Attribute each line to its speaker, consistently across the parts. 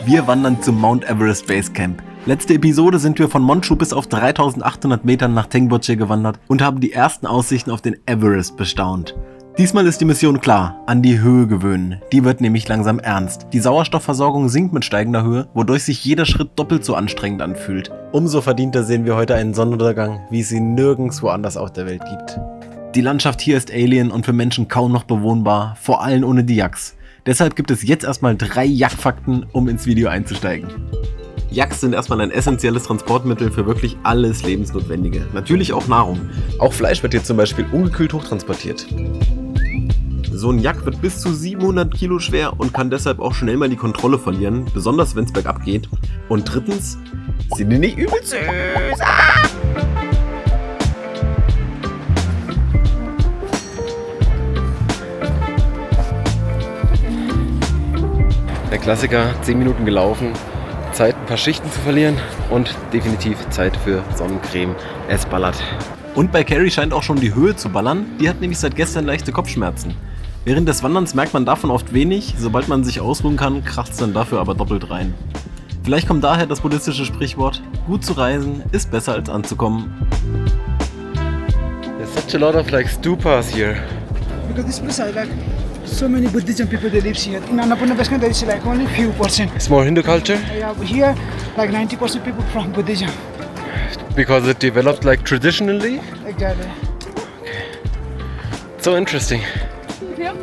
Speaker 1: Wir wandern zum Mount Everest Base Camp. Letzte Episode sind wir von Monchu bis auf 3800 Metern nach Tengboche gewandert und haben die ersten Aussichten auf den Everest bestaunt. Diesmal ist die Mission klar, an die Höhe gewöhnen. Die wird nämlich langsam ernst. Die Sauerstoffversorgung sinkt mit steigender Höhe, wodurch sich jeder Schritt doppelt so anstrengend anfühlt. Umso verdienter sehen wir heute einen Sonnenuntergang, wie es ihn nirgends woanders auf der Welt gibt. Die Landschaft hier ist alien und für Menschen kaum noch bewohnbar, vor allem ohne die Yaks. Deshalb gibt es jetzt erstmal 3 Yak-Fakten, um ins Video einzusteigen. Yaks sind erstmal ein essentielles Transportmittel für wirklich alles Lebensnotwendige. Natürlich auch Nahrung. Auch Fleisch wird hier zum Beispiel ungekühlt hochtransportiert. So ein Yak wird bis zu 700 Kilo schwer und kann deshalb auch schnell mal die Kontrolle verlieren, besonders wenn es bergab geht. Und drittens, sind die nicht übel süß? Der Klassiker, 10 Minuten gelaufen, Zeit ein paar Schichten zu verlieren und definitiv Zeit für Sonnencreme. Es ballert. Und bei Carrie scheint auch schon die Höhe zu ballern, die hat nämlich seit gestern leichte Kopfschmerzen. Während des Wanderns merkt man davon oft wenig, sobald man sich ausruhen kann, kracht es dann dafür aber doppelt rein. Vielleicht kommt daher das buddhistische Sprichwort, gut zu reisen ist besser als anzukommen. There's such a lot of stupas here.
Speaker 2: Because this place I like so many Buddhism people that lives here. In Annapurna Base Camp there is only few percent.
Speaker 1: It's more Hindu culture?
Speaker 2: Yeah, but here 90% people from Buddhism.
Speaker 1: Because it developed traditionally?
Speaker 2: Exactly.
Speaker 1: Okay. So interesting.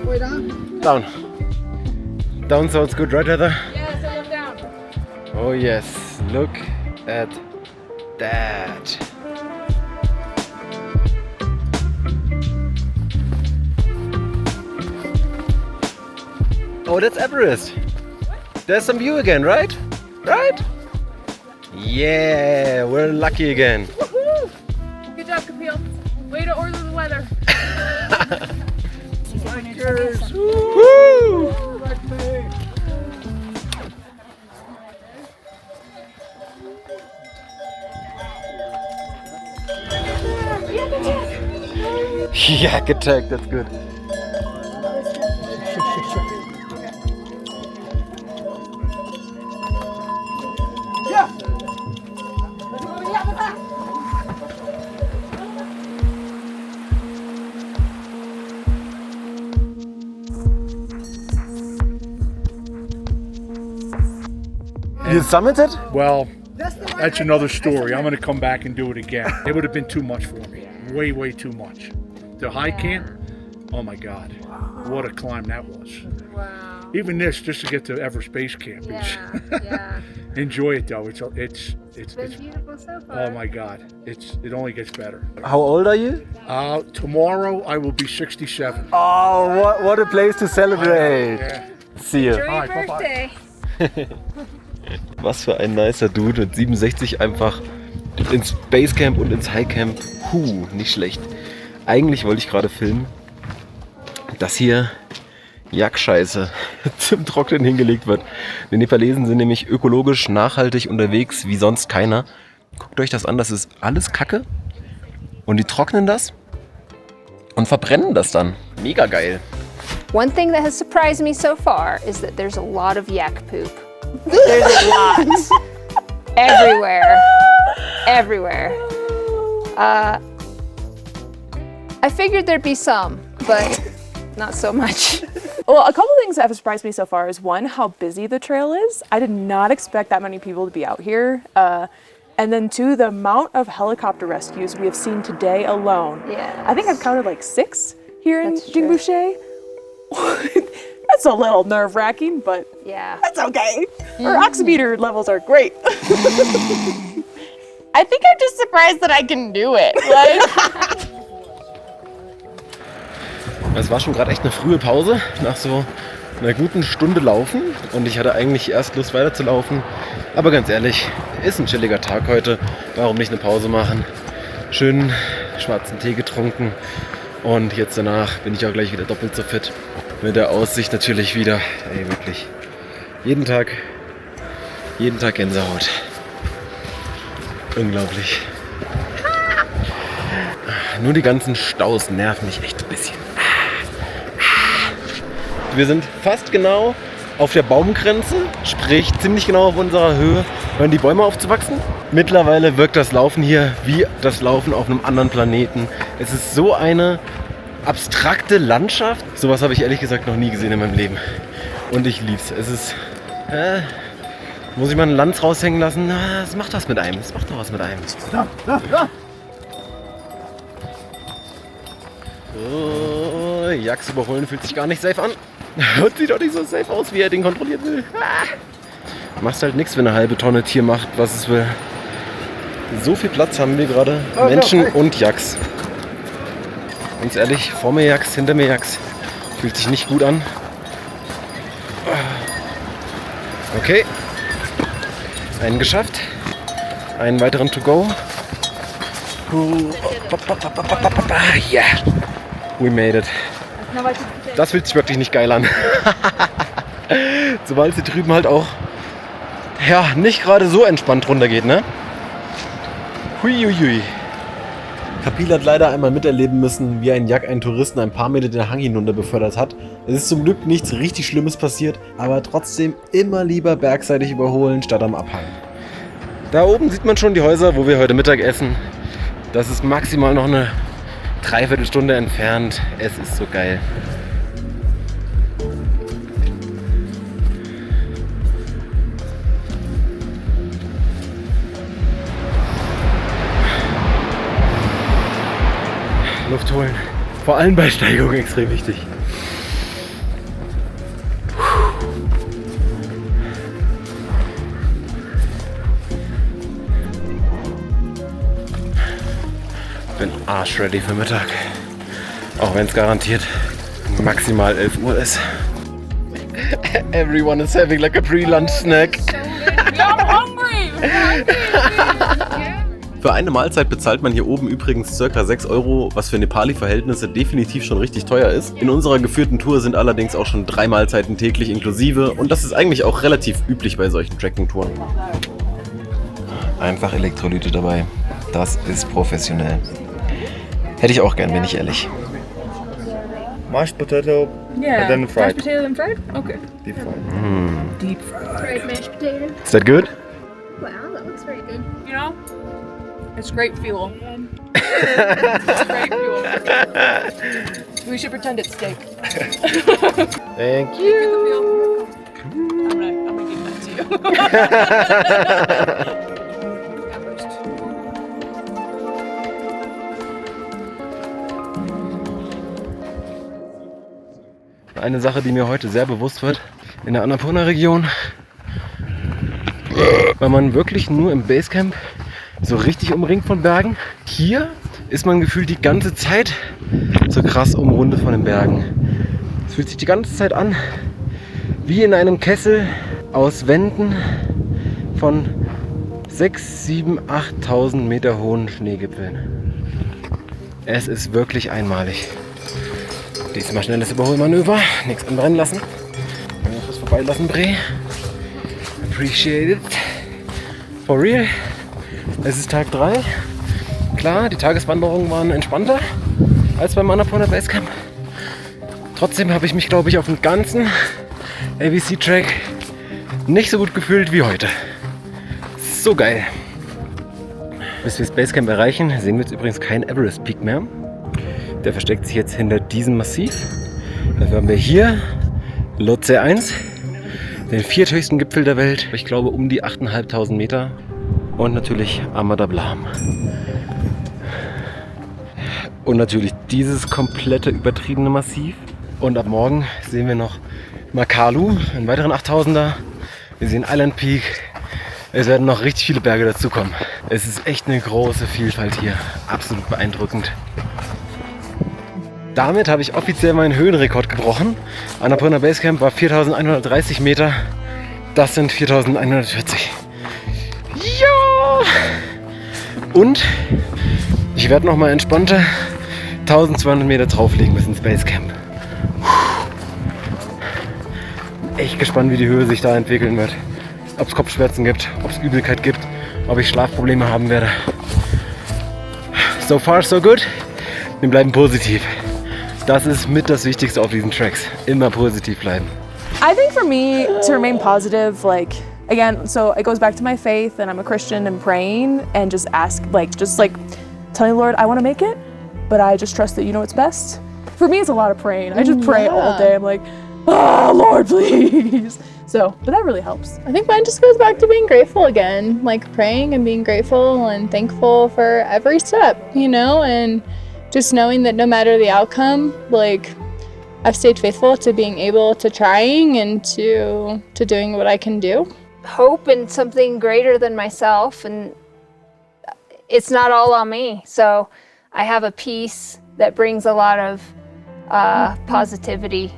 Speaker 2: Way down.
Speaker 1: Down. Down sounds good, right, Heather?
Speaker 3: Yes, I look down.
Speaker 1: Oh yes, look at that. Oh, that's Everest. There's some view again, right? Right? Yeah, we're lucky again.
Speaker 3: Woohoo! Good job, Kapil. Way to order the weather.
Speaker 1: Woo! Yak attack, that's good. You summited?
Speaker 4: Well, that's another story. I'm going to come back and do it again. It would have been too much for me. Way, way too much. The high camp, oh my God. What a climb that was.
Speaker 3: Wow.
Speaker 4: Even this, just to get to Everest Base Camp.
Speaker 3: Yeah.
Speaker 4: Enjoy it though. It's
Speaker 3: Been beautiful so far.
Speaker 4: oh my God. It only gets better.
Speaker 1: How old are you?
Speaker 4: Tomorrow I will be 67.
Speaker 1: Oh, what a place to celebrate.
Speaker 4: Yeah.
Speaker 1: See you.
Speaker 3: Enjoy your
Speaker 4: Alright, bye-bye.
Speaker 3: birthday.
Speaker 1: Was für ein nicer Dude mit 67 einfach ins Basecamp und ins Highcamp. Nicht schlecht. Eigentlich wollte ich gerade filmen, dass hier Yak-Scheiße zum Trocknen hingelegt wird. Die Nepalesen sind nämlich ökologisch nachhaltig unterwegs wie sonst keiner. Guckt euch das an, das ist alles Kacke. Und die trocknen das und verbrennen das dann. Mega geil.
Speaker 3: One thing that has surprised me so far is that there's a lot of yak poop. There's a lot. Everywhere. I figured there'd be some, but not so much.
Speaker 5: Well, a couple things that have surprised me so far is one, how busy the trail is. I did not expect that many people to be out here. And then two, the amount of helicopter rescues we have seen today alone.
Speaker 3: Yeah.
Speaker 5: I think I've counted 6 here in
Speaker 3: That's true.
Speaker 5: Dingboche. That's a little nerve-wracking, but
Speaker 3: Yeah.
Speaker 5: that's okay. Our oximeter levels are great.
Speaker 6: I think I'm just surprised that I can do it.
Speaker 1: Es war schon gerade echt eine frühe Pause, nach so einer guten Stunde Laufen. Und ich hatte eigentlich erst Lust weiterzulaufen. Aber ganz ehrlich, ist ein chilliger Tag heute. Warum nicht eine Pause machen? Schön schwarzen Tee getrunken. Und jetzt danach bin ich auch gleich wieder doppelt so fit. Mit der Aussicht natürlich wieder. Ey, wirklich. Jeden Tag Gänsehaut. Unglaublich. Nur die ganzen Staus nerven mich echt ein bisschen. Wir sind fast genau auf der Baumgrenze, sprich ziemlich genau auf unserer Höhe, hören die Bäume auf zu wachsen. Mittlerweile wirkt das Laufen hier wie das Laufen auf einem anderen Planeten. Es ist so eine abstrakte Landschaft. Sowas habe ich ehrlich gesagt noch nie gesehen in meinem Leben. Und ich lieb's. Es ist... muss ich mal einen Lanz raushängen lassen? Es macht was mit einem. Es macht doch was mit einem. So, Jax überholen fühlt sich gar nicht safe an. Und sieht doch nicht so safe aus, wie er den kontrollieren will. Machst halt nichts, wenn eine halbe Tonne Tier macht, was es will. So viel Platz haben wir gerade. Menschen und Jax. Ganz ehrlich, vor mir Jax, hinter mir Jax. Fühlt sich nicht gut an. Okay. Einen geschafft. Einen weiteren to go. Yeah. We made it. Das fühlt sich wirklich nicht geil an. Sobald sie drüben halt auch nicht gerade so entspannt runtergeht, ne? Huiuiui. Kapil hat leider einmal miterleben müssen, wie ein Jak einen Touristen ein paar Meter den Hang hinunter befördert hat. Es ist zum Glück nichts richtig Schlimmes passiert, aber trotzdem immer lieber bergseitig überholen statt am Abhang. Da oben sieht man schon die Häuser, wo wir heute Mittag essen. Das ist maximal noch eine Dreiviertelstunde entfernt. Es ist so geil. Luft holen. Vor allem bei Steigung extrem wichtig. Bin arschready für Mittag. Auch wenn es garantiert maximal 11 Uhr ist. Everyone is having like a pre-lunch snack.
Speaker 6: I'm hungry.
Speaker 1: Für eine Mahlzeit bezahlt man hier oben übrigens ca. 6 €, was für Nepali-Verhältnisse definitiv schon richtig teuer ist. In unserer geführten Tour sind allerdings auch schon 3 Mahlzeiten täglich inklusive und das ist eigentlich auch relativ üblich bei solchen Trekking-Touren. Einfach Elektrolyte dabei. Das ist professionell. Hätte ich auch gern, bin ich ehrlich.
Speaker 7: Mashed potato, and then fried.
Speaker 5: Mashed potato and fried? Okay.
Speaker 7: Deep fried.
Speaker 5: Deep fried.
Speaker 3: Fried mashed potato.
Speaker 1: Is that good?
Speaker 3: Wow, that looks very good.
Speaker 6: You know, it's great fuel. It's great fuel. We should pretend it's steak.
Speaker 1: Thank you.
Speaker 6: I'm gonna give that to you.
Speaker 1: Eine Sache, die mir heute sehr bewusst wird, in der Annapurna-Region, weil man wirklich nur im Basecamp so richtig umringt von Bergen. Hier ist man gefühlt die ganze Zeit so krass umrundet von den Bergen. Es fühlt sich die ganze Zeit an wie in einem Kessel aus Wänden von 6.000, 7.000, 8.000 Meter hohen Schneegipfeln. Es ist wirklich einmalig. Diesmal schnelles Überholmanöver, nichts anbrennen lassen. Was vorbeilassen, Bre. Appreciate it. For real. Es ist Tag 3. Klar, die Tageswanderungen waren entspannter als beim Annapurna Basecamp. Trotzdem habe ich mich, glaube ich, auf dem ganzen ABC-Track nicht so gut gefühlt wie heute. So geil. Bis wir das Basecamp erreichen, sehen wir jetzt übrigens keinen Everest Peak mehr. Der versteckt sich jetzt hinter diesem Massiv. Dafür haben wir hier Lhotse 1, den vierthöchsten Gipfel der Welt. Ich glaube um die 8.500 Meter. Und natürlich Ama Dablam. Und natürlich dieses komplette übertriebene Massiv. Und ab morgen sehen wir noch Makalu, einen weiteren 8000er. Wir sehen Island Peak. Es werden noch richtig viele Berge dazukommen. Es ist echt eine große Vielfalt hier. Absolut beeindruckend. Damit habe ich offiziell meinen Höhenrekord gebrochen. Annapurna Basecamp war 4.130 Meter. Das sind 4.140. Ja! Und ich werde noch mal entspannte 1.200 Meter drauflegen bis ins Basecamp. Echt gespannt, wie die Höhe sich da entwickeln wird. Ob es Kopfschmerzen gibt, ob es Übelkeit gibt, ob ich Schlafprobleme haben werde. So far, so good. Wir bleiben positiv. Das ist mit das Wichtigste auf diesen Tracks. Immer positiv bleiben.
Speaker 5: I think for me to remain positive, like, again, so it goes back to my faith, and I'm a Christian and praying and just telling the Lord, I want to make it, but I just trust that you know what's best. For me, it's a lot of praying. I just pray all day. I'm like, Lord, please. So, but that really helps.
Speaker 8: I think mine just goes back to being grateful again, like praying and being grateful and thankful for every step, you know, and just knowing that no matter the outcome, like, I've stayed faithful to being able to trying and to doing what I can do.
Speaker 3: Hope in something greater than myself, and it's not all on me. So I have a peace that brings a lot of positivity.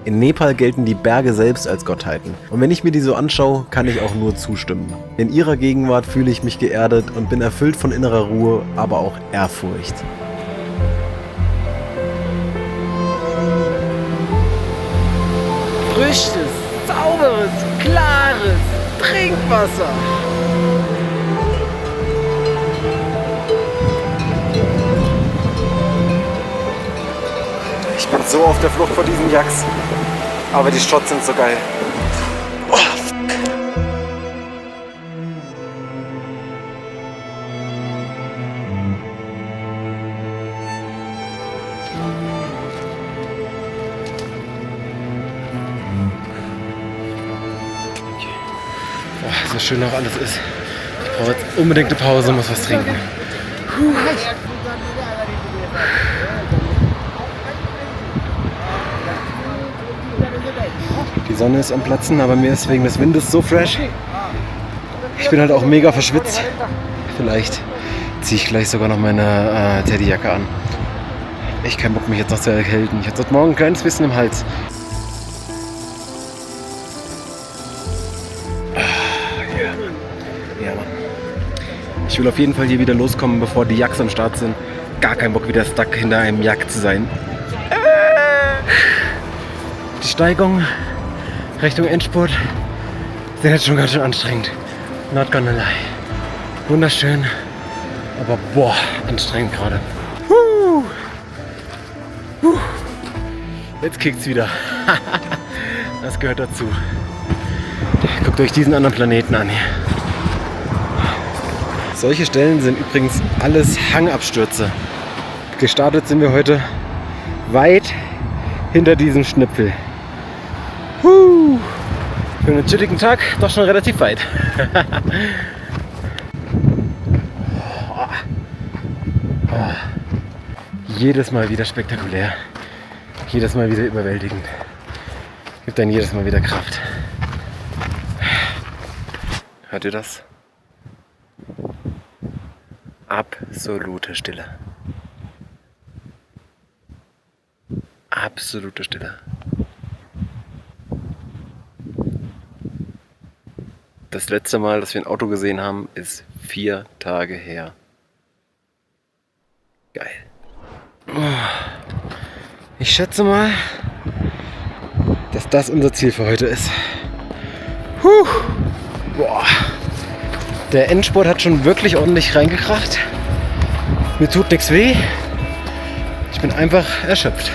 Speaker 1: In Nepal gelten die Berge selbst als Gottheiten. Und wenn ich mir die so anschaue, kann ich auch nur zustimmen. In ihrer Gegenwart fühle ich mich geerdet und bin erfüllt von innerer Ruhe, aber auch Ehrfurcht.
Speaker 9: Frisches, sauberes, klares Trinkwasser.
Speaker 1: Ich bin so auf der Flucht vor diesen Yaks. Aber die Shots sind so geil. Oh, fuck. Oh, so schön auch alles ist. Ich brauche jetzt unbedingt eine Pause und muss was trinken. Die Sonne ist am Platzen, aber mir ist wegen des Windes so fresh. Ich bin halt auch mega verschwitzt. Vielleicht ziehe ich gleich sogar noch meine Teddyjacke an. Ich keinen Bock, mich jetzt noch zu erkälten. Ich hatte heute Morgen ein kleines bisschen im Hals. Ja, Mann. Ich will auf jeden Fall hier wieder loskommen, bevor die Yaks am Start sind. Gar keinen Bock, wieder stuck hinter einem Jak zu sein. Die Steigung Richtung Endspurt sind jetzt schon ganz schön anstrengend. Not gonna lie. Wunderschön, aber boah, anstrengend gerade. Jetzt kickt's wieder. Das gehört dazu. Guckt euch diesen anderen Planeten an hier. Solche Stellen sind übrigens alles Hangabstürze. Gestartet sind wir heute weit hinter diesem Schnipfel. Für einen chilligen Tag doch schon relativ weit. Jedes Mal wieder spektakulär. Jedes Mal wieder überwältigend. Gibt dann jedes Mal wieder Kraft. Hört ihr das? Absolute Stille. Absolute Stille. Das letzte Mal, dass wir ein Auto gesehen haben, ist 4 Tage her. Geil. Ich schätze mal, dass das unser Ziel für heute ist. Boah. Der Endspurt hat schon wirklich ordentlich reingekracht. Mir tut nichts weh. Ich bin einfach erschöpft.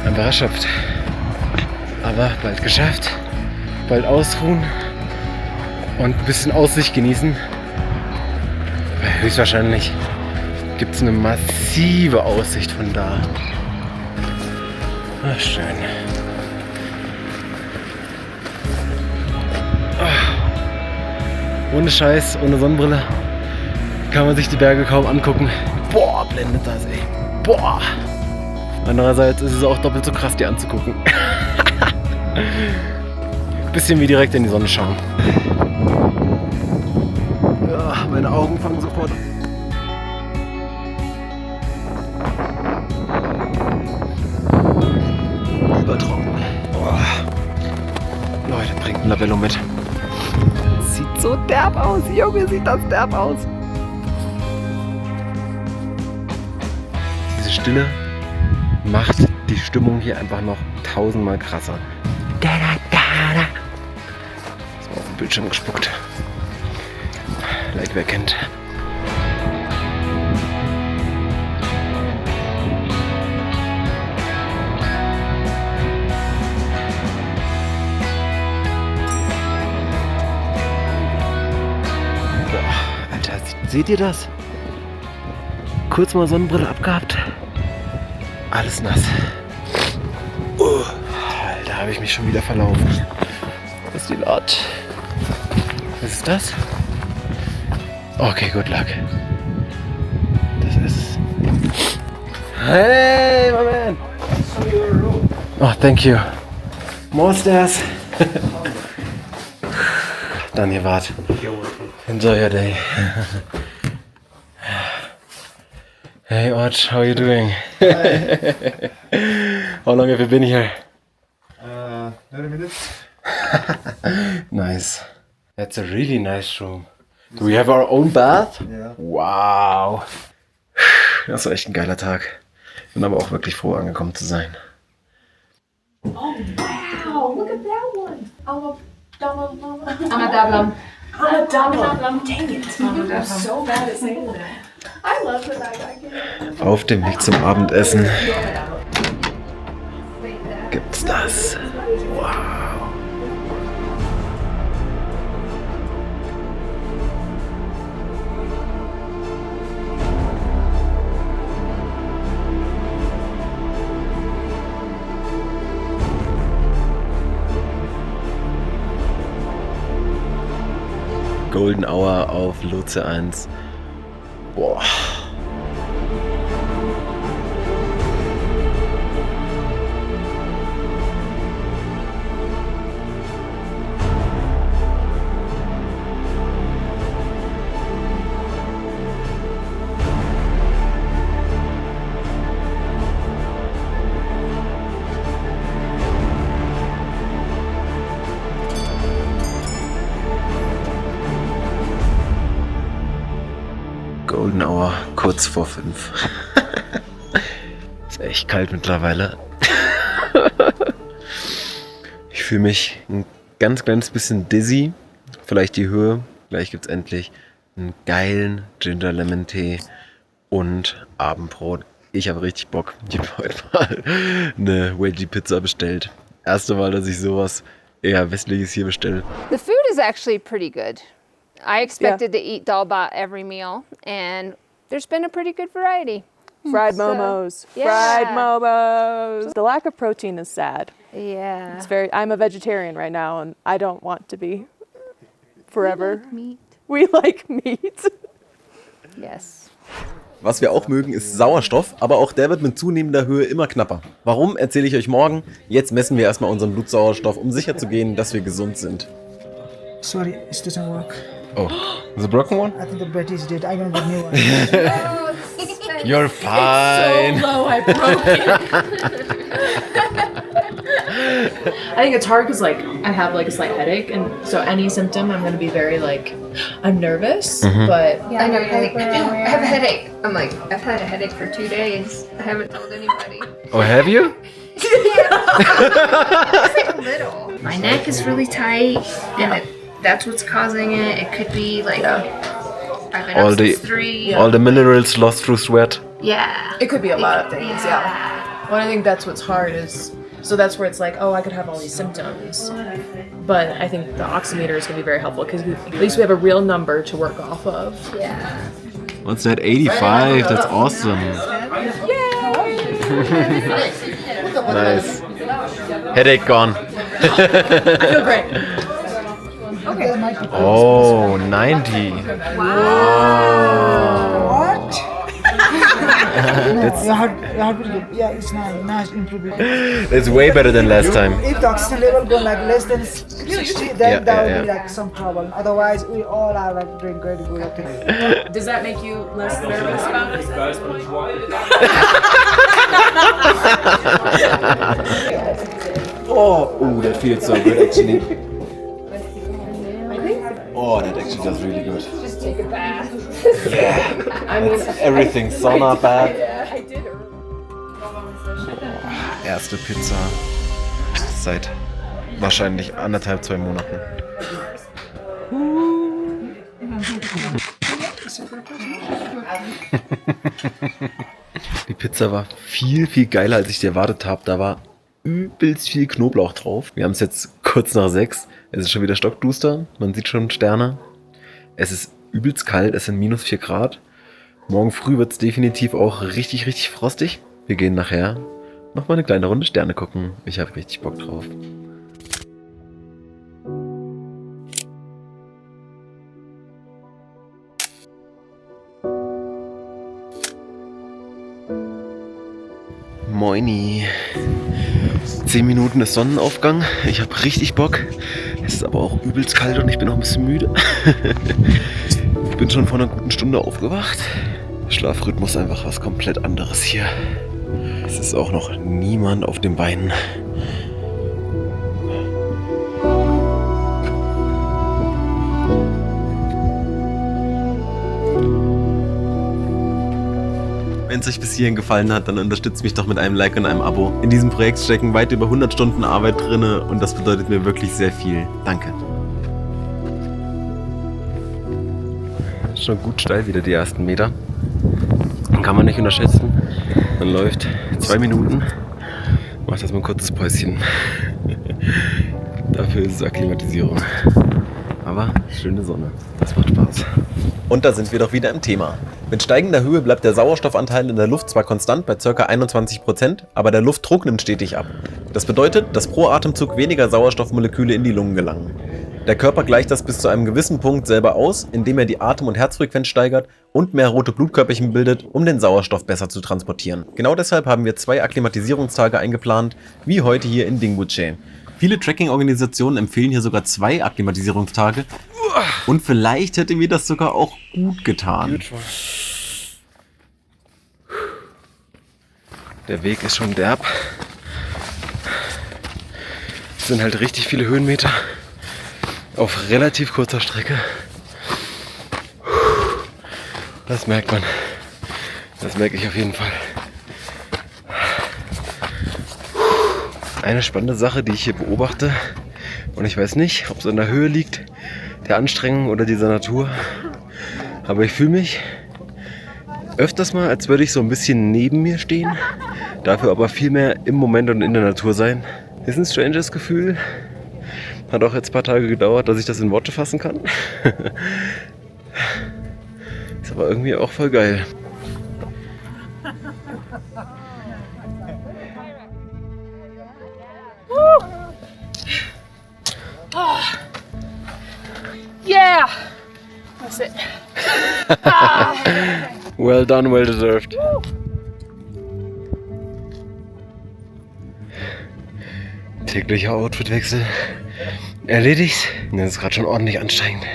Speaker 1: Einfach erschöpft. Aber bald geschafft. Bald ausruhen und ein bisschen Aussicht genießen. Weil höchstwahrscheinlich gibt es eine massive Aussicht von da. Ach, schön. Ohne Scheiß, ohne Sonnenbrille kann man sich die Berge kaum angucken. Boah, blendet das, ey. Boah. Andererseits ist es auch doppelt so krass, die anzugucken. Bisschen wie direkt in die Sonne schauen. Ja, meine Augen fangen sofort an. Übertrocken. Boah. Leute, bringt ein Labello mit. Sieht so derb aus. Junge, sieht das derb aus. Diese Stille macht die Stimmung hier einfach noch 1000-mal krasser. Da, da, da, da. Auf den Bildschirm gespuckt. Like wer kennt. Seht ihr das? Kurz mal Sonnenbrille abgehabt. Alles nass. Da habe ich mich schon wieder verlaufen. Was ist die Laut? Was ist das? Okay, good luck. Das ist... Hey, my man! Oh, thank you. More stairs. Dann ihr wart. Enjoy your day. Hey, Arch, how are you doing? How long have you been here?
Speaker 7: 30 minutes.
Speaker 1: Nice. That's a really nice room. Do we have our own bath?
Speaker 7: Yeah.
Speaker 1: Wow. Das war echt ein geiler Tag. Bin aber auch wirklich froh, angekommen zu sein.
Speaker 6: Oh wow! Look at that one. I'm a Dang it. I'm so bad at saying that. I love that I got
Speaker 1: Auf dem Weg zum Abendessen gibt's das. Wow. Golden Hour auf Lotse 1. Boah. Golden Hour, kurz vor 5. Ist echt kalt mittlerweile. Ich fühle mich ein ganz kleines bisschen dizzy. Vielleicht die Höhe. Gleich gibt es endlich einen geilen Ginger Lemon Tee und Abendbrot. Ich habe richtig Bock. Ich habe heute mal eine Veggie Pizza bestellt. Erste Mal, dass ich sowas eher Westliches hier bestelle.
Speaker 3: The food is actually pretty good. I expected to eat dalbat every meal, and there's been a pretty good variety.
Speaker 5: Fried momos.
Speaker 3: yeah.
Speaker 5: Fried momos. The lack of protein is sad.
Speaker 3: Yeah.
Speaker 5: It's I'm a vegetarian right now, and I don't want to be forever.
Speaker 3: Meat.
Speaker 5: We like meat.
Speaker 3: Yes.
Speaker 1: Was wir auch mögen, ist Sauerstoff, aber auch der wird mit zunehmender Höhe immer knapper. Warum, erzähle ich euch morgen. Jetzt messen wir erstmal unseren Blutsauerstoff, um sicher zu gehen, dass wir gesund sind.
Speaker 2: Sorry, it doesn't work.
Speaker 1: Oh, the broken one?
Speaker 2: I think the battery is dead. I'm gonna get new one.
Speaker 1: You're fine.
Speaker 6: So low, I broke it. I think it's hard because like I have like a slight headache, and so any symptom I'm gonna be very like I'm nervous, but
Speaker 3: I know you're like, I have a headache. I'm like, I've had a headache for 2 days. I haven't told anybody.
Speaker 1: Oh, have you?
Speaker 3: It's like a little. My neck is really tight, and that's what's causing it. It could be like I've been up since 3.
Speaker 1: All the minerals lost through sweat.
Speaker 3: Yeah.
Speaker 6: it could be a lot of things. Yeah. Well, I think that's what's hard is so that's where it's like, oh, I could have all these symptoms, but I think the oximeter is gonna be very helpful because at least we have a real number to work off of.
Speaker 3: Yeah.
Speaker 1: What's that? 85. That's awesome. Nice. Headache gone.
Speaker 6: I feel great.
Speaker 1: Oh, 90.
Speaker 2: What?
Speaker 1: That's,
Speaker 2: Yeah, it's nice improvement.
Speaker 1: that's way better than last time.
Speaker 2: If the oxygen level go like less than 60, then that would be like some problem. Otherwise, we all are like doing very good. Okay.
Speaker 6: Does that make you less nervous about it at this point?
Speaker 1: Oh, that feels so good actually. Oh, that actually does really good.
Speaker 3: Just take a bath.
Speaker 1: Yeah, it's everything. Sauna, bath.
Speaker 6: I did.
Speaker 1: Erste Pizza seit wahrscheinlich 1,5-2 Monaten. Die Pizza war viel, viel geiler, als ich die erwartet habe. Da war übelst viel Knoblauch drauf. Wir haben es jetzt kurz nach 6. Es ist schon wieder stockduster. Man sieht schon Sterne. Es ist übelst kalt, es sind minus 4 Grad. Morgen früh wird es definitiv auch richtig, richtig frostig. Wir gehen nachher noch mal eine kleine Runde Sterne gucken. Ich habe richtig Bock drauf. Moini. 10 Minuten ist Sonnenaufgang. Ich habe richtig Bock. Es ist aber auch übelst kalt und ich bin auch ein bisschen müde. Ich bin schon vor einer guten Stunde aufgewacht. Schlafrhythmus einfach was komplett anderes hier. Es ist auch noch niemand auf den Beinen. Wenn es euch bis hierhin gefallen hat, dann unterstützt mich doch mit einem Like und einem Abo. In diesem Projekt stecken weit über 100 Stunden Arbeit drin und das bedeutet mir wirklich sehr viel. Danke. Schon gut steil wieder die ersten Meter. Kann man nicht unterschätzen. Man läuft 2 Minuten, macht erstmal ein kurzes Päuschen. Dafür ist es Akklimatisierung. Aber schöne Sonne, das macht Spaß. Und da sind wir doch wieder im Thema. Mit steigender Höhe bleibt der Sauerstoffanteil in der Luft zwar konstant bei ca. 21%, aber der Luftdruck nimmt stetig ab. Das bedeutet, dass pro Atemzug weniger Sauerstoffmoleküle in die Lungen gelangen. Der Körper gleicht das bis zu einem gewissen Punkt selber aus, indem er die Atem- und Herzfrequenz steigert und mehr rote Blutkörperchen bildet, um den Sauerstoff besser zu transportieren. Genau deshalb haben wir 2 Akklimatisierungstage eingeplant, wie heute hier in Dingboche. Viele Trekking-Organisationen empfehlen hier sogar 2 Akklimatisierungstage und vielleicht hätte mir das sogar auch gut getan. Der Weg ist schon derb. Es sind halt richtig viele Höhenmeter auf relativ kurzer Strecke. Das merkt man. Das merke ich auf jeden Fall. Eine spannende Sache, die ich hier beobachte, und ich weiß nicht, ob es an der Höhe liegt, der Anstrengung oder dieser Natur, aber ich fühle mich öfters mal, als würde ich so ein bisschen neben mir stehen, dafür aber viel mehr im Moment und in der Natur sein. Ist ein stranges Gefühl. Hat auch jetzt ein paar Tage gedauert, dass ich das in Worte fassen kann. Ist aber irgendwie auch voll geil.
Speaker 8: Yeah! That's it.
Speaker 1: Well done, well deserved. Täglicher Outfitwechsel erledigt. Das ist gerade schon ordentlich anstrengend.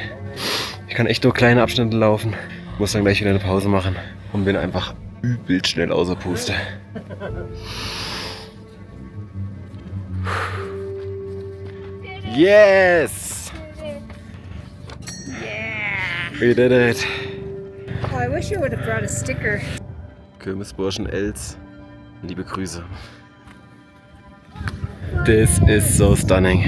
Speaker 1: Ich kann echt nur kleine Abschnitte laufen. Muss dann gleich wieder eine Pause machen und bin einfach übelst schnell außer Puste. Yes! We did it!
Speaker 3: Oh, I wish you would have brought a sticker.
Speaker 1: Kirmesburschen Els, liebe Grüße. This is so stunning.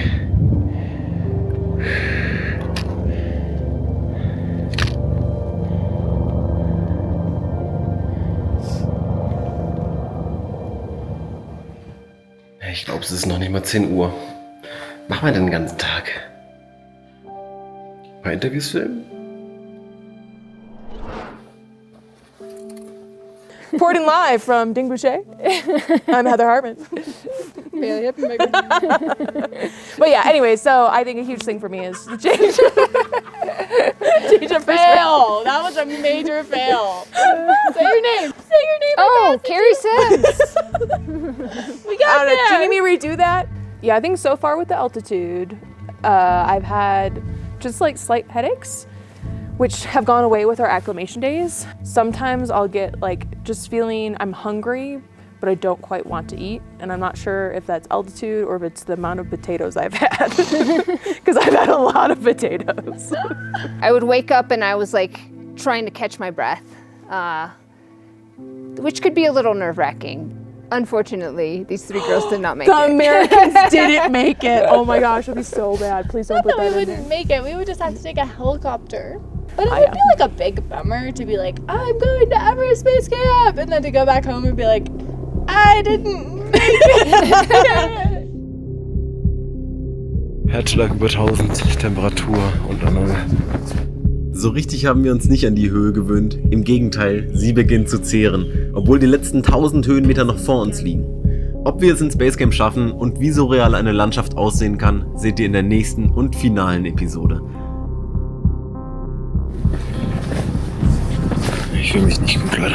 Speaker 1: Ich glaube, es ist noch nicht mal 10 Uhr. Machen wir den ganzen Tag? Ein paar Interviews filmen?
Speaker 5: Reporting live from Dingboche. I'm Heather Hartman. But yeah, anyway, so I think a huge thing for me is the change.
Speaker 8: Fail! That was a major fail. Say your name. Say your name.
Speaker 3: Oh, Carrie Sims.
Speaker 8: We got
Speaker 5: Do you
Speaker 8: there.
Speaker 5: need me to redo that? Yeah, I think so far with the altitude, I've had just like slight headaches, which have gone away with our acclimation days. Sometimes I'll get like just feeling I'm hungry, but I don't quite want to eat. And I'm not sure if that's altitude or if it's the amount of potatoes I've had. Because I've had a lot of potatoes.
Speaker 3: I would wake up and I was like trying to catch my breath, which could be a little nerve-wracking. Unfortunately, these 3 girls did not make
Speaker 5: The
Speaker 3: it.
Speaker 5: Americans didn't make it. Oh my gosh, it'd be so bad. Please don't put
Speaker 8: We
Speaker 5: that in there.
Speaker 8: wouldn't make it. We would just have to take a helicopter. But it would be like a big bummer to be like, I'm going to Everest Base Camp, and then to go back home and be like, I didn't make it.
Speaker 1: Herzschlag über 1000, Temperatur und Null. So richtig haben wir uns nicht an die Höhe gewöhnt. Im Gegenteil, sie beginnt zu zehren, obwohl die letzten 1000 Höhenmeter noch vor uns liegen. Ob wir es ins Basecamp schaffen und wie so real eine Landschaft aussehen kann, seht ihr in der nächsten und finalen Episode.
Speaker 10: Ich fühle mich nicht gut, Leute.